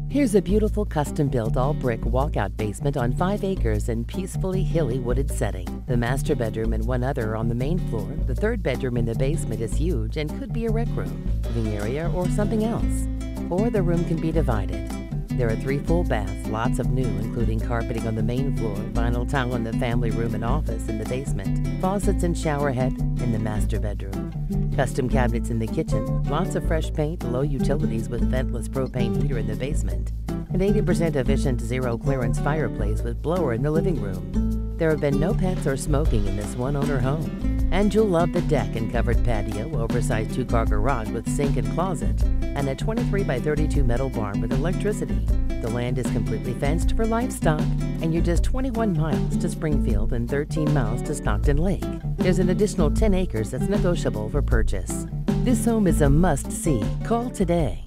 Here's a beautiful custom-built all-brick walkout basement on 5 acres in peacefully hilly wooded setting. The master bedroom and one other are on the main floor. The third bedroom in the basement is huge and could be a rec room, living area, or something else. Or the room can be divided. There are 3 full baths, lots of new, including carpeting on the main floor, vinyl tile in the family room and office in the basement, faucets and shower head in the master bedroom. Custom cabinets in the kitchen, lots of fresh paint, low utilities with ventless propane heater in the basement, and 80% efficient zero-clearance fireplace with blower in the living room. There have been no pets or smoking in this one-owner home. And you'll love the deck and covered patio, oversized 2-car garage with sink and closet, and a 23 by 32 metal barn with electricity. The land is completely fenced for livestock, and you're just 21 miles to Springfield and 13 miles to Stockton Lake. There's an additional 10 acres that's negotiable for purchase. This home is a must-see. Call today.